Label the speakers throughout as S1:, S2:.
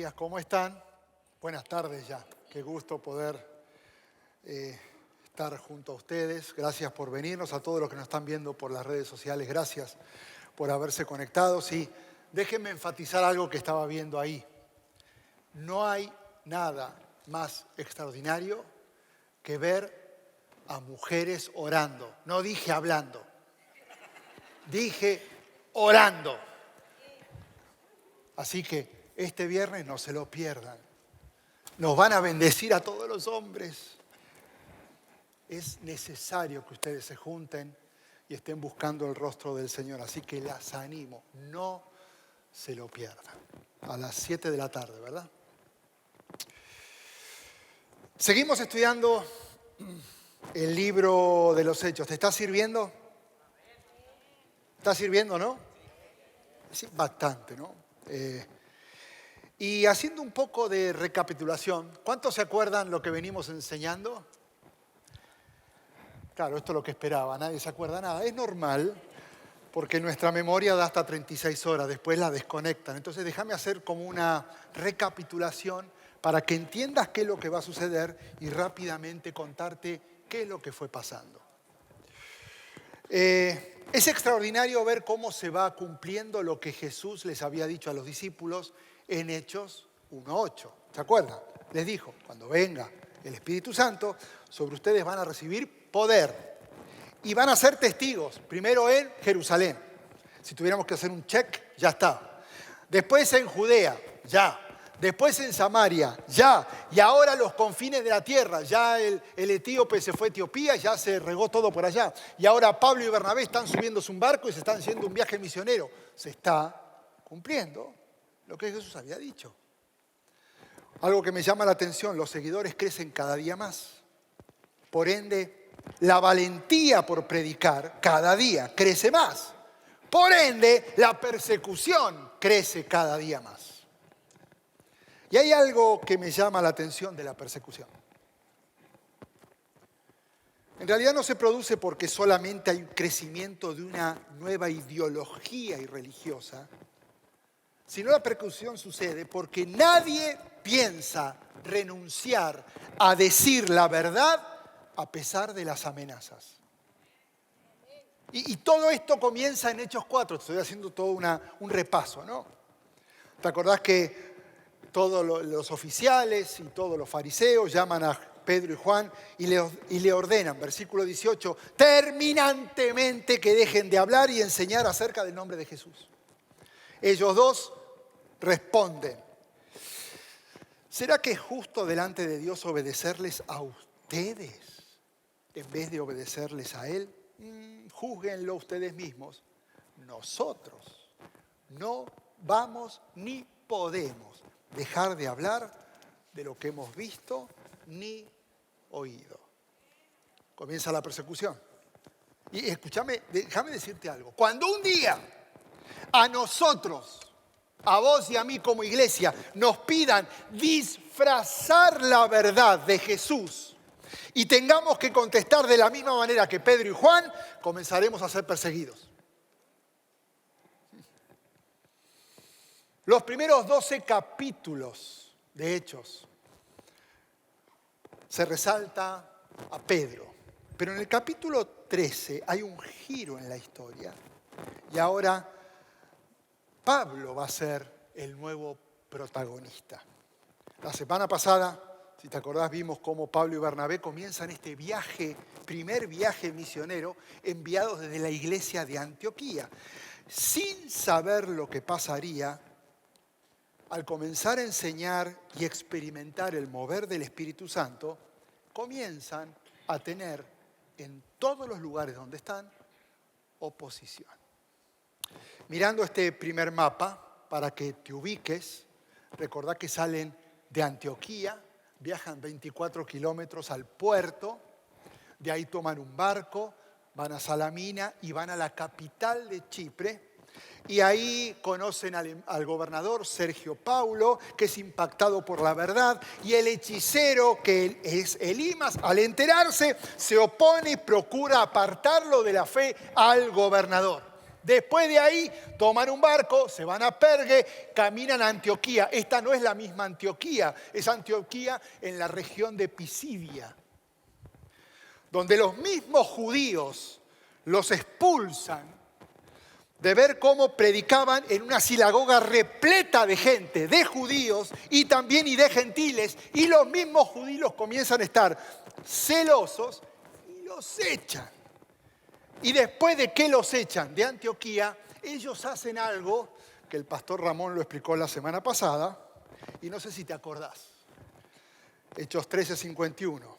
S1: Familias, ¿cómo están? Buenas tardes ya. Qué gusto poder estar junto a ustedes. Gracias por venirnos, a todos los que nos están viendo por las redes sociales. Gracias por haberse conectado. Sí, déjenme enfatizar algo que estaba viendo ahí. No hay nada más extraordinario que ver a mujeres orando. No dije hablando, dije orando. Así que este viernes no se lo pierdan. Nos van a bendecir a todos los hombres. Es necesario que ustedes se junten y estén buscando el rostro del Señor. Así que las animo, no se lo pierdan. A las 7 de la tarde, ¿verdad? Seguimos estudiando el libro de los Hechos. ¿Te está sirviendo? ¿Está sirviendo, no? Sí, bastante, ¿no? Y haciendo un poco de recapitulación, ¿cuántos se acuerdan lo que venimos enseñando? Claro, esto es lo que esperaba, nadie se acuerda nada. Es normal, porque nuestra memoria da hasta 36 horas, después la desconectan. Entonces déjame hacer como una recapitulación para que entiendas qué es lo que va a suceder y rápidamente contarte qué es lo que fue pasando. Es extraordinario ver cómo se va cumpliendo lo que Jesús les había dicho a los discípulos en Hechos 1:8. ¿Se acuerdan? Les dijo, cuando venga el Espíritu Santo, sobre ustedes van a recibir poder y van a ser testigos, primero en Jerusalén. Si tuviéramos que hacer un check, ya está. Después en Judea, ya. Después en Samaria, ya. Y ahora los confines de la tierra. Ya el etíope se fue a Etiopía, ya se regó todo por allá. Y ahora Pablo y Bernabé están subiéndose un barco y se están haciendo un viaje misionero. Se está cumpliendo lo que Jesús había dicho. Algo que me llama la atención, los seguidores crecen cada día más. Por ende, la valentía por predicar cada día crece más. Por ende, la persecución crece cada día más. Y hay algo que me llama la atención de la persecución. En realidad no se produce porque solamente hay un crecimiento de una nueva ideología religiosa, sino la persecución sucede porque nadie piensa renunciar a decir la verdad a pesar de las amenazas. Y todo esto comienza en Hechos 4, estoy haciendo todo un repaso, ¿no? ¿Te acordás que todos los oficiales y todos los fariseos llaman a Pedro y Juan y le ordenan, versículo 18, terminantemente que dejen de hablar y enseñar acerca del nombre de Jesús? Ellos dos responden, ¿será que es justo delante de Dios obedecerles a ustedes en vez de obedecerles a Él? Júzguenlo ustedes mismos. Nosotros no vamos ni podemos dejar de hablar de lo que hemos visto ni oído. Comienza la persecución. Y escúchame, déjame decirte algo. Cuando un día a nosotros, a vos y a mí como iglesia, nos pidan disfrazar la verdad de Jesús y tengamos que contestar de la misma manera que Pedro y Juan, comenzaremos a ser perseguidos. Los primeros 12 capítulos de Hechos se resalta a Pedro, pero en el capítulo 13 hay un giro en la historia y ahora Pablo va a ser el nuevo protagonista. La semana pasada, si te acordás, vimos cómo Pablo y Bernabé comienzan este viaje, primer viaje misionero, enviados desde la iglesia de Antioquía, sin saber lo que pasaría. Al comenzar a enseñar y experimentar el mover del Espíritu Santo, comienzan a tener en todos los lugares donde están oposición. Mirando este primer mapa, para que te ubiques, recordá que salen de Antioquía, viajan 24 kilómetros al puerto, de ahí toman un barco, van a Salamina y van a la capital de Chipre. Y ahí conocen al gobernador Sergio Paulo, que es impactado por la verdad, y el hechicero, que es Elimas, al enterarse, se opone y procura apartarlo de la fe al gobernador. Después de ahí toman un barco, se van a Pergue, caminan a Antioquía. Esta no es la misma Antioquía, es Antioquía en la región de Pisidia, donde los mismos judíos los expulsan de ver cómo predicaban en una sinagoga repleta de gente, de judíos y también y de gentiles, y los mismos judíos comienzan a estar celosos y los echan. Y después de que los echan de Antioquía, ellos hacen algo que el pastor Ramón lo explicó la semana pasada, y no sé si te acordás. Hechos 13:51.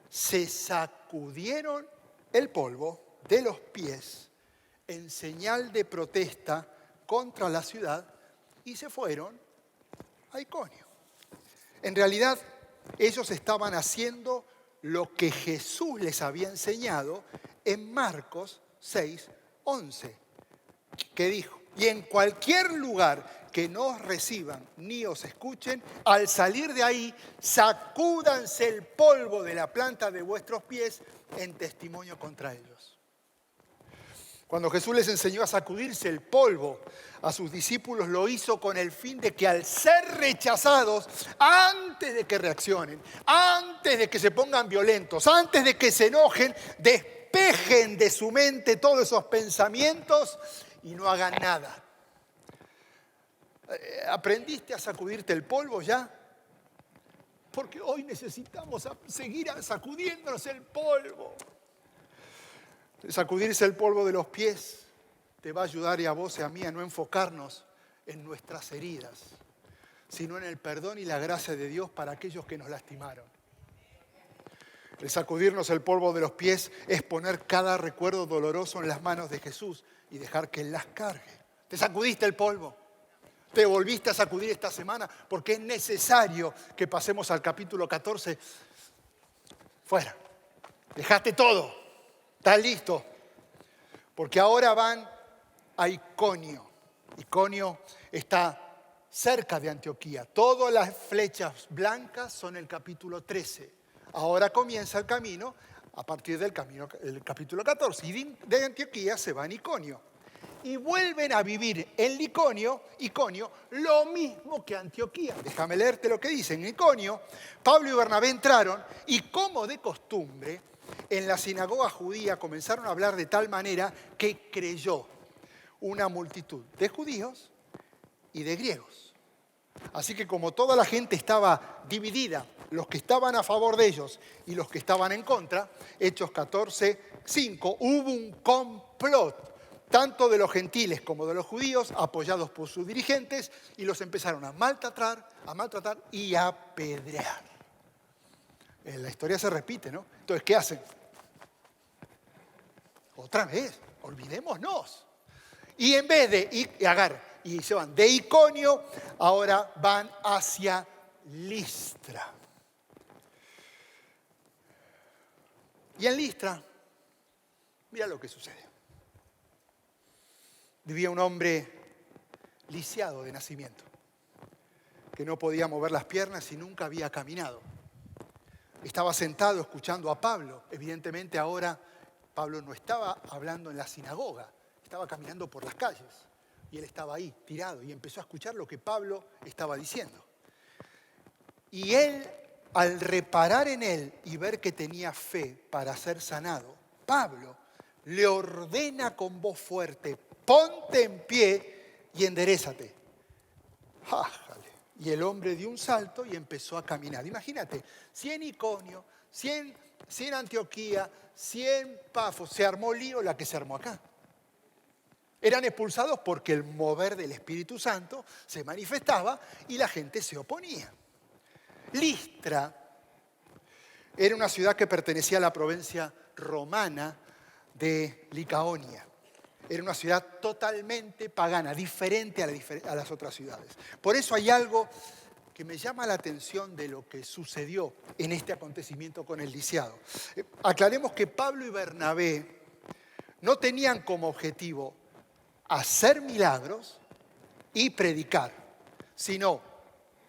S1: Se sacudieron el polvo de los pies en señal de protesta contra la ciudad y se fueron a Iconio. En realidad, ellos estaban haciendo lo que Jesús les había enseñado en Marcos 6:11, que dijo: y en cualquier lugar que no os reciban ni os escuchen, al salir de ahí, sacúdanse el polvo de la planta de vuestros pies en testimonio contra ellos. Cuando Jesús les enseñó a sacudirse el polvo a sus discípulos, lo hizo con el fin de que al ser rechazados, antes de que reaccionen, antes de que se pongan violentos, antes de que se enojen, despejen de su mente todos esos pensamientos y no hagan nada. ¿Aprendiste a sacudirte el polvo ya? Porque hoy necesitamos seguir sacudiéndonos el polvo. Sacudirse el polvo de los pies te va a ayudar, y a vos y a mí, a no enfocarnos en nuestras heridas, sino en el perdón y la gracia de Dios para aquellos que nos lastimaron. El sacudirnos el polvo de los pies es poner cada recuerdo doloroso en las manos de Jesús y dejar que Él las cargue. ¿Te sacudiste el polvo? ¿Te volviste a sacudir esta semana? Porque es necesario que pasemos al capítulo 14. Fuera. Dejaste todo. ¿Estás listo? Porque ahora van a Iconio. Iconio está cerca de Antioquía. Todas las flechas blancas son el capítulo 13. Ahora comienza el camino a partir del el capítulo 14. Y de Antioquía se va a Iconio. Y vuelven a vivir en Iconio lo mismo que Antioquía. Déjame leerte lo que dice. En Iconio, Pablo y Bernabé entraron y, como de costumbre, en la sinagoga judía comenzaron a hablar de tal manera que creyó una multitud de judíos y de griegos. Así que como toda la gente estaba dividida, los que estaban a favor de ellos y los que estaban en contra, Hechos 14:5, hubo un complot tanto de los gentiles como de los judíos, apoyados por sus dirigentes, y los empezaron a maltratar y a apedrear. La historia se repite, ¿no? Entonces, ¿qué hacen? Otra vez, olvidémonos. Y en vez de y se van de Iconio, ahora van hacia Listra. Y en Listra, mira lo que sucede. Vivía un hombre lisiado de nacimiento, que no podía mover las piernas y nunca había caminado. Estaba sentado escuchando a Pablo. Evidentemente ahora Pablo no estaba hablando en la sinagoga, estaba caminando por las calles. Y él estaba ahí, tirado, y empezó a escuchar lo que Pablo estaba diciendo. Y él, al reparar en él y ver que tenía fe para ser sanado, Pablo le ordena con voz fuerte: ponte en pie y enderézate. ¡Ájale! Y el hombre dio un salto y empezó a caminar. Imagínate, 100 Iconio, 100 Antioquía, 100 Pafos. Se armó lío la que se armó acá. Eran expulsados porque el mover del Espíritu Santo se manifestaba y la gente se oponía. Listra era una ciudad que pertenecía a la provincia romana de Licaonia. Era una ciudad totalmente pagana, diferente a las otras ciudades. Por eso hay algo que me llama la atención de lo que sucedió en este acontecimiento con el lisiado. Aclaremos que Pablo y Bernabé no tenían como objetivo hacer milagros y predicar, sino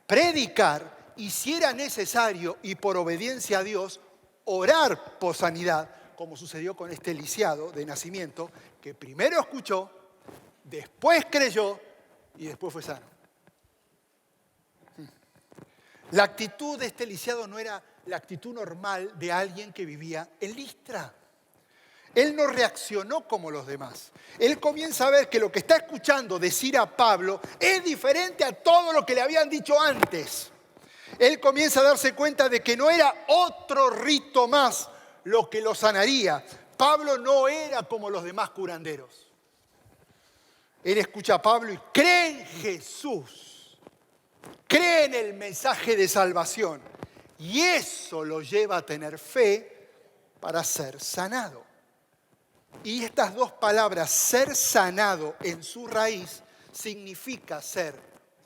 S1: predicar y, si era necesario y por obediencia a Dios, orar por sanidad, como sucedió con este lisiado de nacimiento, que primero escuchó después creyó y después fue sano. La actitud de este lisiado no era la actitud normal de alguien que vivía en Listra. Él no reaccionó como los demás. Él comienza a ver que lo que está escuchando decir a Pablo es diferente a todo lo que le habían dicho antes. Él comienza a darse cuenta de que no era otro rito más lo que lo sanaría. Pablo no era como los demás curanderos. Él escucha a Pablo y cree en Jesús. Cree en el mensaje de salvación. Y eso lo lleva a tener fe para ser sanado. Y estas dos palabras, ser sanado en su raíz, significa ser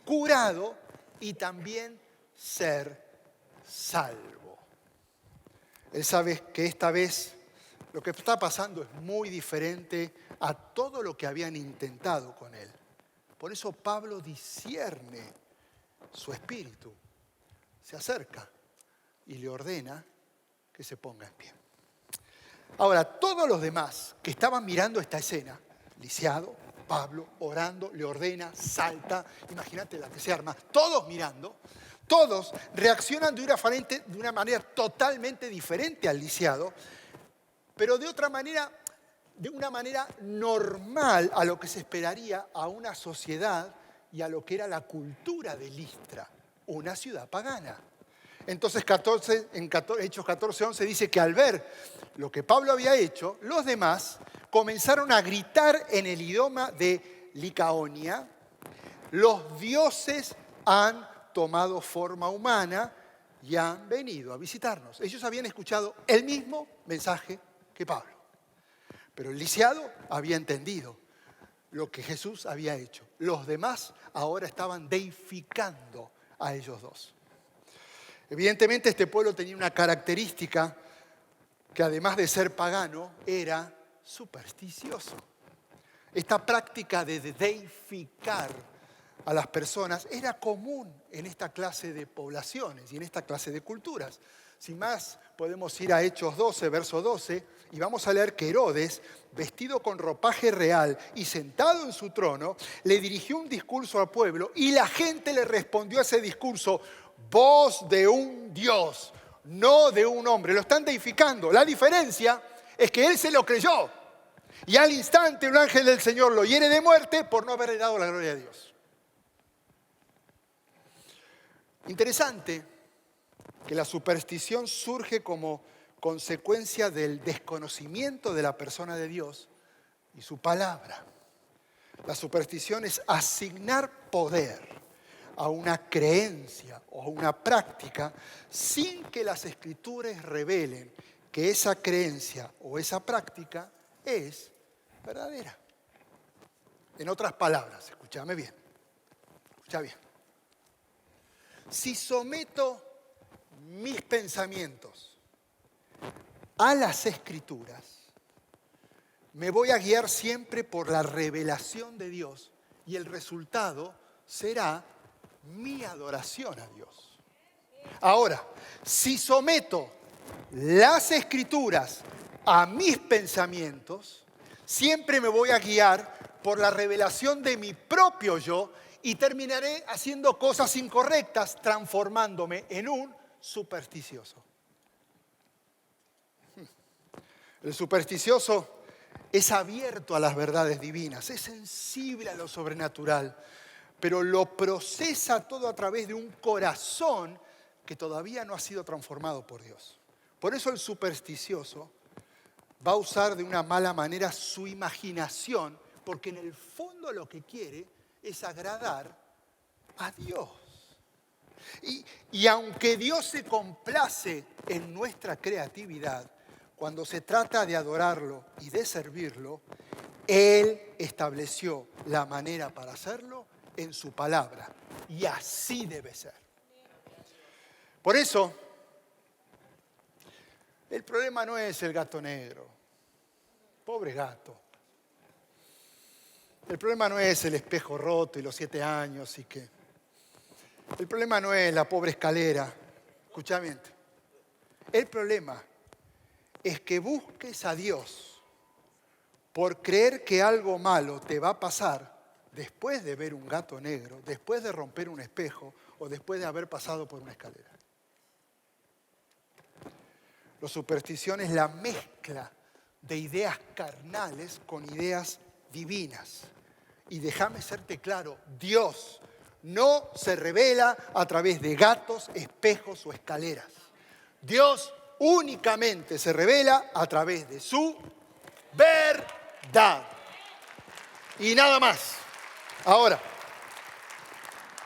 S1: curado y también ser salvo. Él sabe que esta vez lo que está pasando es muy diferente a todo lo que habían intentado con él. Por eso Pablo discierne su espíritu, se acerca y le ordena que se ponga en pie. Ahora, todos los demás que estaban mirando esta escena, lisiado, Pablo orando, le ordena, salta, imagínate la que se arma, todos mirando, todos reaccionan de una manera totalmente diferente al lisiado, pero de una manera normal a lo que se esperaría a una sociedad y a lo que era la cultura de Listra, una ciudad pagana. Entonces en Hechos 14:11 dice que al ver lo que Pablo había hecho, los demás comenzaron a gritar en el idioma de Licaonia: los dioses han tomado forma humana y han venido a visitarnos. Ellos habían escuchado el mismo mensaje que Pablo, pero el lisiado había entendido lo que Jesús había hecho. Los demás ahora estaban deificando a ellos dos. Evidentemente este pueblo tenía una característica que, además de ser pagano, era supersticioso. Esta práctica de deificar a las personas era común en esta clase de poblaciones y en esta clase de culturas. Sin más, podemos ir a Hechos 12, verso 12, y vamos a leer que Herodes, vestido con ropaje real y sentado en su trono, le dirigió un discurso al pueblo y la gente le respondió a ese discurso: voz de un Dios, no de un hombre. Lo están deificando. La diferencia es que él se lo creyó y al instante un ángel del Señor lo hiere de muerte por no haberle dado la gloria a Dios. Interesante que la superstición surge como consecuencia del desconocimiento de la persona de Dios y su palabra. La superstición es asignar poder a una creencia o a una práctica sin que las Escrituras revelen que esa creencia o esa práctica es verdadera. En otras palabras, escúchame bien, escucha bien. Si someto mis pensamientos a las Escrituras, me voy a guiar siempre por la revelación de Dios y el resultado será mi adoración a Dios. Ahora, si someto las Escrituras a mis pensamientos, siempre me voy a guiar por la revelación de mi propio yo y terminaré haciendo cosas incorrectas, transformándome en un supersticioso. El supersticioso es abierto a las verdades divinas, es sensible a lo sobrenatural, pero lo procesa todo a través de un corazón que todavía no ha sido transformado por Dios. Por eso el supersticioso va a usar de una mala manera su imaginación, porque en el fondo lo que quiere es agradar a Dios. Y aunque Dios se complace en nuestra creatividad, cuando se trata de adorarlo y de servirlo, Él estableció la manera para hacerlo en su palabra. Y así debe ser. Por eso, el problema no es el gato negro. Pobre gato. El problema no es el espejo roto y los 7 años y que... El problema no es la pobre escalera. Escúchame. El problema es que busques a Dios por creer que algo malo te va a pasar después de ver un gato negro, después de romper un espejo o después de haber pasado por una escalera. La superstición es la mezcla de ideas carnales con ideas divinas. Y déjame serte claro, Dios no se revela a través de gatos, espejos o escaleras. Dios únicamente se revela a través de su verdad. Y nada más. Ahora,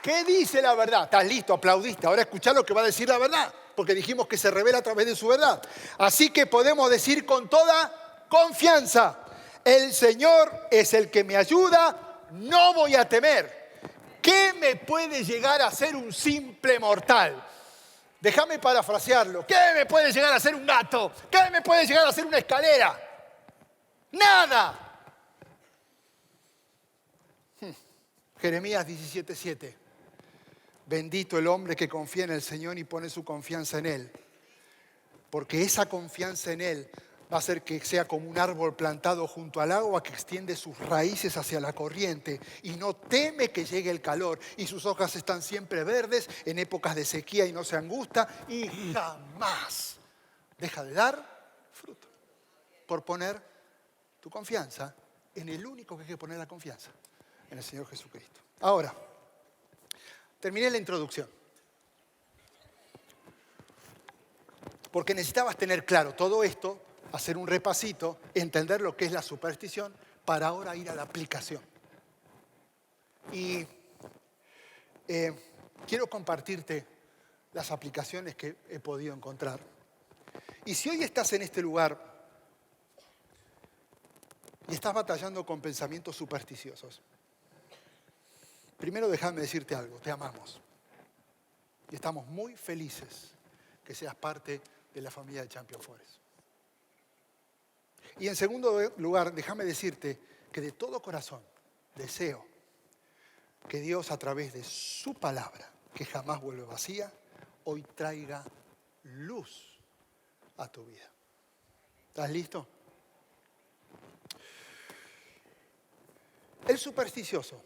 S1: ¿qué dice la verdad? ¿Estás listo? Aplaudiste. Ahora escuchá lo que va a decir la verdad, porque dijimos que se revela a través de su verdad. Así que podemos decir con toda confianza, el Señor es el que me ayuda, no voy a temer. ¿Qué me puede llegar a hacer un simple mortal? Déjame parafrasearlo. ¿Qué me puede llegar a hacer un gato? ¿Qué me puede llegar a hacer una escalera? ¡Nada! Jeremías 17:7. Bendito el hombre que confía en el Señor y pone su confianza en Él. Porque esa confianza en Él va a hacer que sea como un árbol plantado junto al agua que extiende sus raíces hacia la corriente y no teme que llegue el calor. Y sus hojas están siempre verdes en épocas de sequía y no se angustia y jamás deja de dar fruto. Por poner tu confianza en el único que hay que poner la confianza, en el Señor Jesucristo. Ahora, terminé la introducción. Porque necesitabas tener claro todo esto, hacer un repasito, entender lo que es la superstición, para ahora ir a la aplicación. Y quiero compartirte las aplicaciones que he podido encontrar. Y si hoy estás en este lugar y estás batallando con pensamientos supersticiosos, primero déjame decirte algo, te amamos. Y estamos muy felices que seas parte de la familia de Champion Forest. Y en segundo lugar, déjame decirte que de todo corazón deseo que Dios a través de su palabra, que jamás vuelve vacía, hoy traiga luz a tu vida. ¿Estás listo? El supersticioso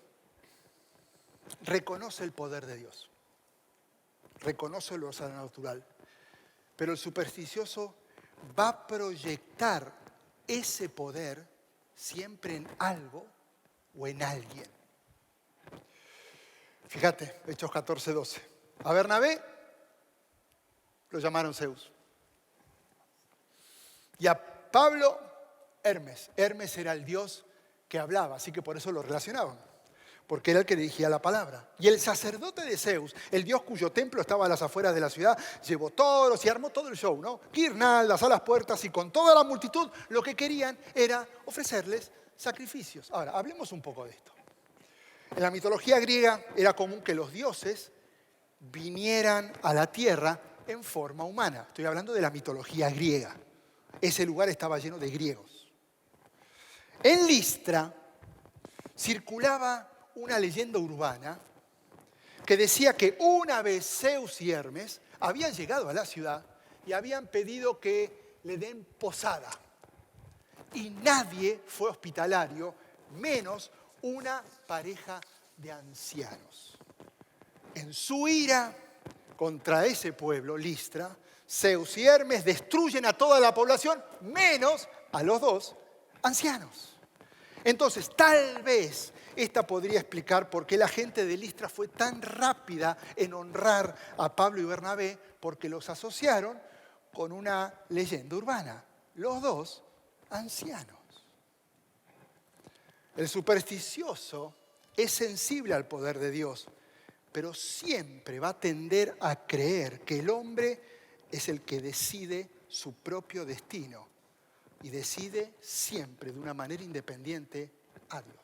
S1: reconoce el poder de Dios, reconoce lo sobrenatural, pero el supersticioso va a proyectar ese poder siempre en algo o en alguien. Fíjate, Hechos 14:12. A Bernabé lo llamaron Zeus. Y a Pablo, Hermes. Hermes era el dios que hablaba, así que por eso lo relacionaban, porque era el que dirigía la palabra. Y el sacerdote de Zeus, el dios cuyo templo estaba a las afueras de la ciudad, llevó toros y armó todo el show, ¿no? Guirnaldas a las puertas, y con toda la multitud lo que querían era ofrecerles sacrificios. Ahora, hablemos un poco de esto. En la mitología griega era común que los dioses vinieran a la tierra en forma humana. Estoy hablando de la mitología griega. Ese lugar estaba lleno de griegos. En Listra circulaba una leyenda urbana que decía que una vez Zeus y Hermes habían llegado a la ciudad y habían pedido que le den posada. Y nadie fue hospitalario, menos una pareja de ancianos. En su ira contra ese pueblo, Listra, Zeus y Hermes destruyen a toda la población, menos a los dos ancianos. Entonces, tal vez esta podría explicar por qué la gente de Listra fue tan rápida en honrar a Pablo y Bernabé, porque los asociaron con una leyenda urbana, los dos ancianos. El supersticioso es sensible al poder de Dios, pero siempre va a tender a creer que el hombre es el que decide su propio destino y decide siempre de una manera independiente a Dios.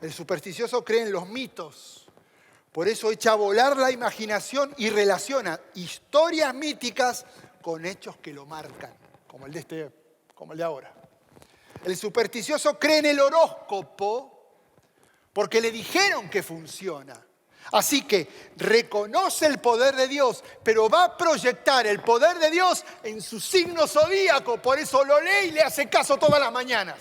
S1: El supersticioso cree en los mitos, por eso echa a volar la imaginación y relaciona historias míticas con hechos que lo marcan, como el de ahora. El supersticioso cree en el horóscopo porque le dijeron que funciona. Así que reconoce el poder de Dios, pero va a proyectar el poder de Dios en su signo zodíaco. Por eso lo lee y le hace caso todas las mañanas.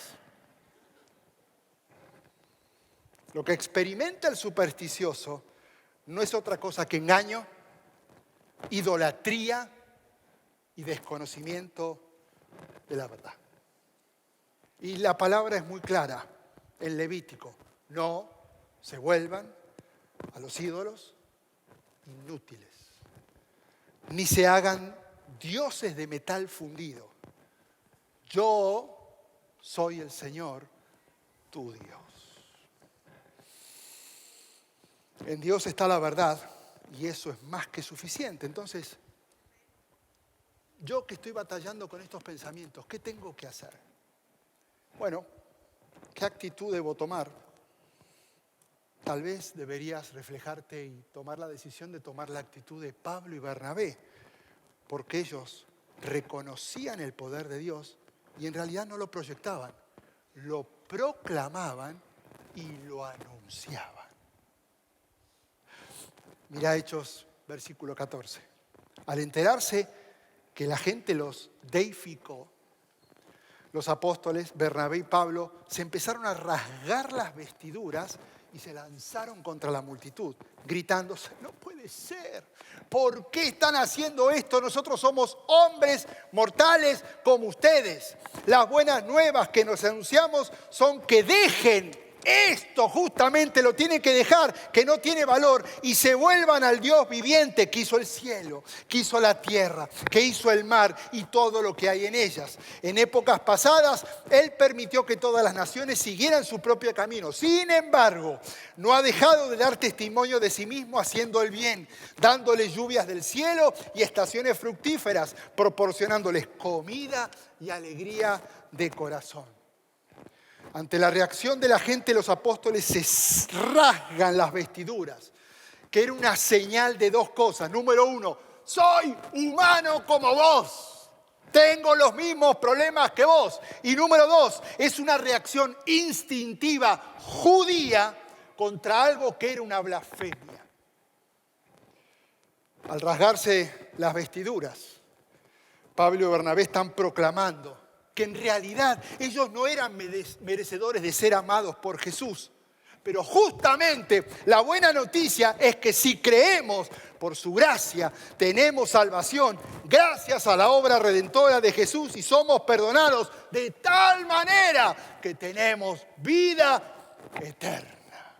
S1: Lo que experimenta el supersticioso no es otra cosa que engaño, idolatría y desconocimiento de la verdad. Y la palabra es muy clara en Levítico: no se vuelvan a los ídolos inútiles, ni se hagan dioses de metal fundido. Yo soy el Señor, tu Dios. En Dios está la verdad y eso es más que suficiente. Entonces, yo que estoy batallando con estos pensamientos, ¿qué tengo que hacer? Bueno, ¿qué actitud debo tomar? Tal vez deberías reflejarte y tomar la decisión de tomar la actitud de Pablo y Bernabé, porque ellos reconocían el poder de Dios y en realidad no lo proyectaban, lo proclamaban y lo anunciaban. Mira Hechos, versículo 14. Al enterarse que la gente los deificó, los apóstoles, Bernabé y Pablo, se empezaron a rasgar las vestiduras y se lanzaron contra la multitud, gritando: no puede ser, ¿por qué están haciendo esto? Nosotros somos hombres mortales como ustedes. Las buenas nuevas que nos anunciamos son que dejen esto, justamente lo tienen que dejar, que no tiene valor, y se vuelvan al Dios viviente que hizo el cielo, que hizo la tierra, que hizo el mar y todo lo que hay en ellas. En épocas pasadas, Él permitió que todas las naciones siguieran su propio camino. Sin embargo, no ha dejado de dar testimonio de sí mismo haciendo el bien, dándole lluvias del cielo y estaciones fructíferas, proporcionándoles comida y alegría de corazón. Ante la reacción de la gente, los apóstoles se rasgan las vestiduras, que era una señal de dos cosas. Número uno, soy humano como vos, tengo los mismos problemas que vos. Y número dos, es una reacción instintiva judía contra algo que era una blasfemia. Al rasgarse las vestiduras, Pablo y Bernabé están proclamando que en realidad ellos no eran merecedores de ser amados por Jesús. Pero justamente la buena noticia es que si creemos por su gracia, tenemos salvación gracias a la obra redentora de Jesús y somos perdonados de tal manera que tenemos vida eterna.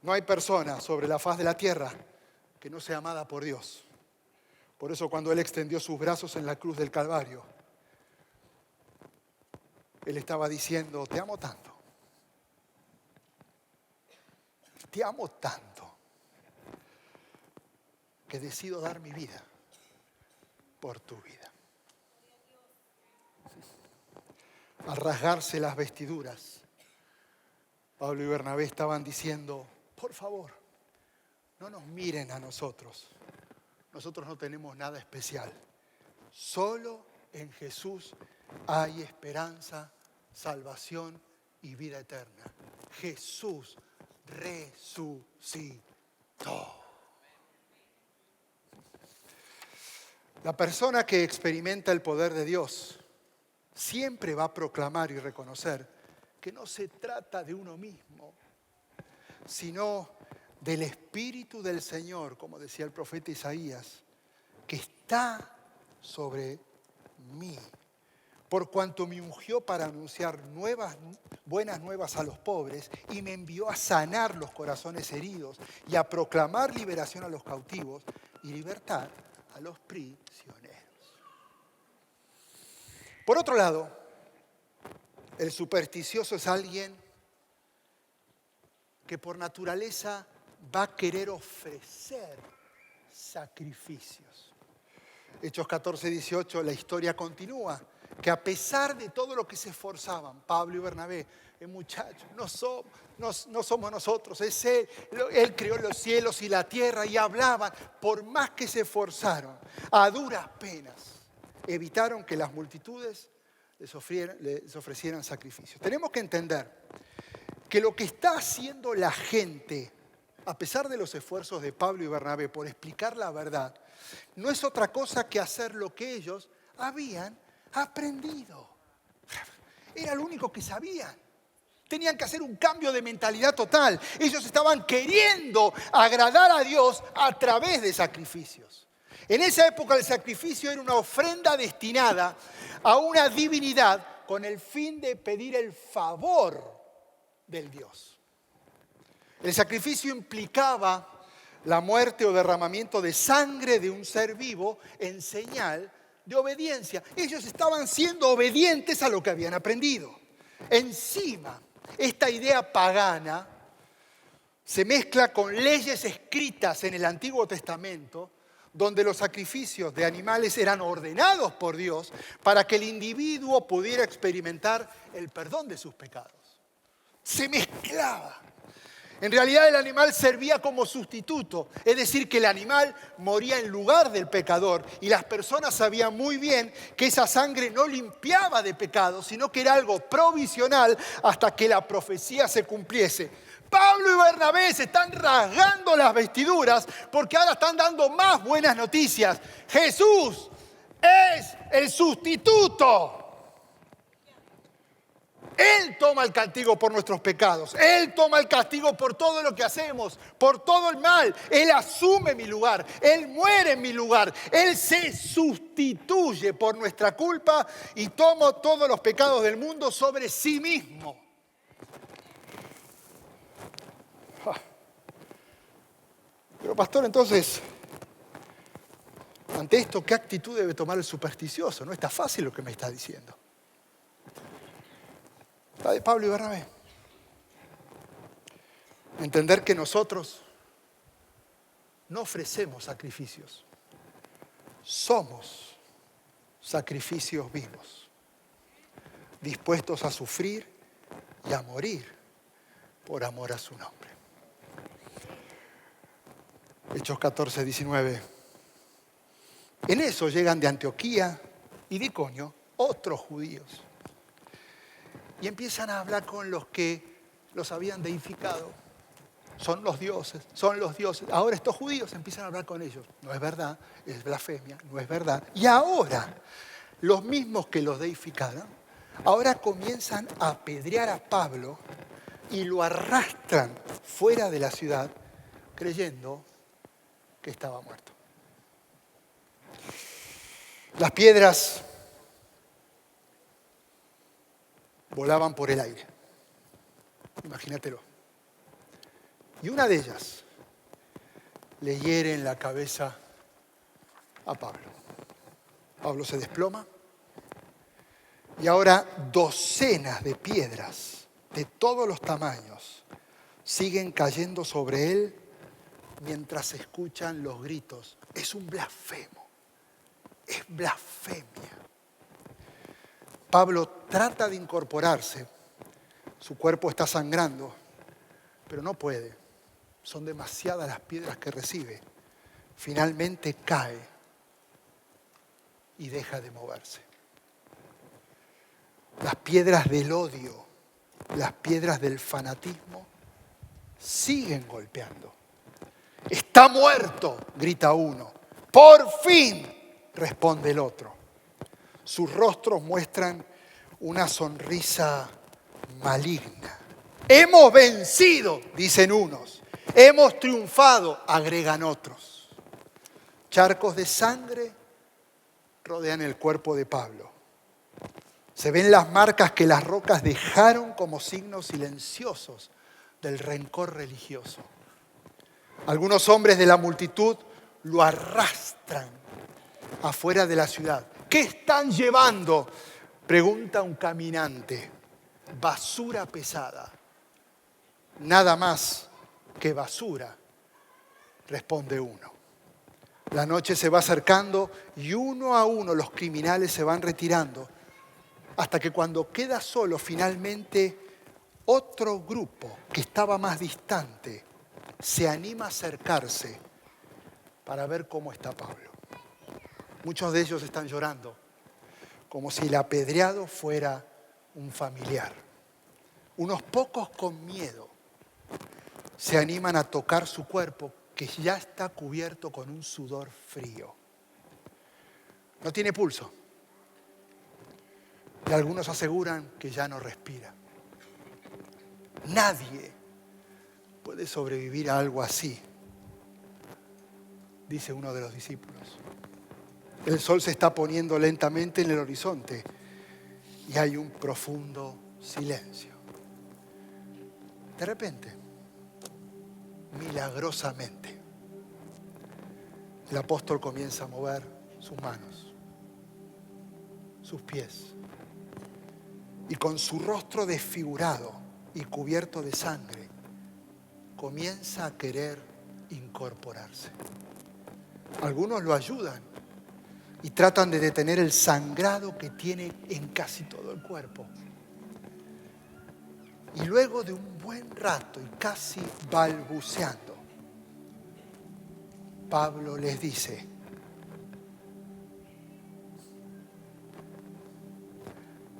S1: No hay persona sobre la faz de la tierra que no sea amada por Dios. Por eso cuando Él extendió sus brazos en la cruz del Calvario, Él estaba diciendo: te amo tanto, que decido dar mi vida por tu vida. Al rasgarse las vestiduras, Pablo y Bernabé estaban diciendo: por favor, no nos miren a nosotros. Nosotros no tenemos nada especial. Solo en Jesús hay esperanza, salvación y vida eterna. Jesús resucitó. La persona que experimenta el poder de Dios siempre va a proclamar y reconocer que no se trata de uno mismo, sino del Espíritu del Señor, como decía el profeta Isaías, que está sobre mí, por cuanto me ungió para anunciar buenas nuevas a los pobres y me envió a sanar los corazones heridos y a proclamar liberación a los cautivos y libertad a los prisioneros. Por otro lado, el supersticioso es alguien que por naturaleza va a querer ofrecer sacrificios. Hechos 14, 18, la historia continúa, que a pesar de todo lo que se esforzaban, Pablo y Bernabé, muchachos, no somos nosotros, es Él. Él creó los cielos y la tierra, y hablaban, por más que se esforzaron, a duras penas, evitaron que las multitudes les ofrecieran sacrificios. Tenemos que entender que lo que está haciendo la gente, a pesar de los esfuerzos de Pablo y Bernabé por explicar la verdad, no es otra cosa que hacer lo que ellos habían aprendido. Era lo único que sabían. Tenían que hacer un cambio de mentalidad total. Ellos estaban queriendo agradar a Dios a través de sacrificios. En esa época el sacrificio era una ofrenda destinada a una divinidad con el fin de pedir el favor del Dios. El sacrificio implicaba la muerte o derramamiento de sangre de un ser vivo en señal de obediencia. Ellos estaban siendo obedientes a lo que habían aprendido. Encima, esta idea pagana se mezcla con leyes escritas en el Antiguo Testamento, donde los sacrificios de animales eran ordenados por Dios para que el individuo pudiera experimentar el perdón de sus pecados. Se mezclaba. En realidad el animal servía como sustituto, es decir, que el animal moría en lugar del pecador y las personas sabían muy bien que esa sangre no limpiaba de pecado, sino que era algo provisional hasta que la profecía se cumpliese. Pablo y Bernabé se están rasgando las vestiduras porque ahora están dando más buenas noticias. Jesús es el sustituto. Él toma el castigo por nuestros pecados. Él toma el castigo por todo lo que hacemos, por todo el mal. Él asume mi lugar. Él muere en mi lugar. Él se sustituye por nuestra culpa y toma todos los pecados del mundo sobre sí mismo. Pero pastor, entonces, ante esto, ¿qué actitud debe tomar el supersticioso? No está fácil lo que me está diciendo. La de Pablo y Bernabé. Entender que nosotros no ofrecemos sacrificios. Somos sacrificios vivos, dispuestos a sufrir y a morir por amor a su nombre. Hechos 14, 19. En eso llegan de Antioquía y de Iconio otros judíos. Y empiezan a hablar con los que los habían deificado. Son los dioses, son los dioses. Ahora estos judíos empiezan a hablar con ellos. No es verdad, es blasfemia, no es verdad. Y ahora, los mismos que los deificaron, ahora comienzan a apedrear a Pablo y lo arrastran fuera de la ciudad creyendo que estaba muerto. Las piedras volaban por el aire. Imagínatelo. Y una de ellas le hiere en la cabeza a Pablo. Pablo se desploma y ahora docenas de piedras de todos los tamaños siguen cayendo sobre él mientras se escuchan los gritos. Es un blasfemo. Es blasfemia. Pablo trata de incorporarse. Su cuerpo está sangrando, pero no puede. Son demasiadas las piedras que recibe. Finalmente cae y deja de moverse. Las piedras del odio, las piedras del fanatismo siguen golpeando. Está muerto, grita uno. Por fin, responde el otro. Sus rostros muestran una sonrisa maligna. Hemos vencido, dicen unos. Hemos triunfado, agregan otros. Charcos de sangre rodean el cuerpo de Pablo. Se ven las marcas que las rocas dejaron como signos silenciosos del rencor religioso. Algunos hombres de la multitud lo arrastran afuera de la ciudad. ¿Qué están llevando?, pregunta un caminante. Basura pesada. Nada más que basura, responde uno. La noche se va acercando y uno a uno los criminales se van retirando hasta que cuando queda solo finalmente otro grupo que estaba más distante se anima a acercarse para ver cómo está Pablo. Muchos de ellos están llorando, como si el apedreado fuera un familiar. Unos pocos con miedo se animan a tocar su cuerpo, que ya está cubierto con un sudor frío. No tiene pulso. Y algunos aseguran que ya no respira. Nadie puede sobrevivir a algo así, dice uno de los discípulos. El sol se está poniendo lentamente en el horizonte y hay un profundo silencio. De repente, milagrosamente, el apóstol comienza a mover sus manos, sus pies, y con su rostro desfigurado y cubierto de sangre, comienza a querer incorporarse. Algunos lo ayudan y tratan de detener el sangrado que tiene en casi todo el cuerpo. Y luego de un buen rato y casi balbuceando, Pablo les dice: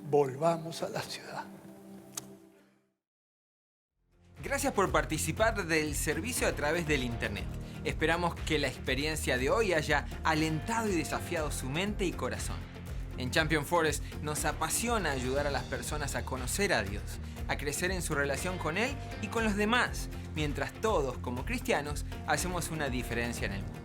S1: volvamos a la ciudad.
S2: Gracias por participar del servicio a través del internet. Esperamos que la experiencia de hoy haya alentado y desafiado su mente y corazón. En Champion Forest nos apasiona ayudar a las personas a conocer a Dios, a crecer en su relación con Él y con los demás, mientras todos, como cristianos, hacemos una diferencia en el mundo.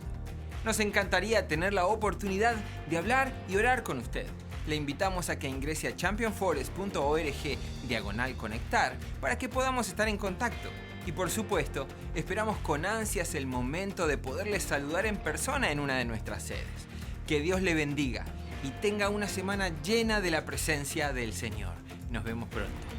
S2: Nos encantaría tener la oportunidad de hablar y orar con usted. Le invitamos a que ingrese a championforest.org/conectar para que podamos estar en contacto. Y por supuesto, esperamos con ansias el momento de poderles saludar en persona en una de nuestras sedes. Que Dios le bendiga y tenga una semana llena de la presencia del Señor. Nos vemos pronto.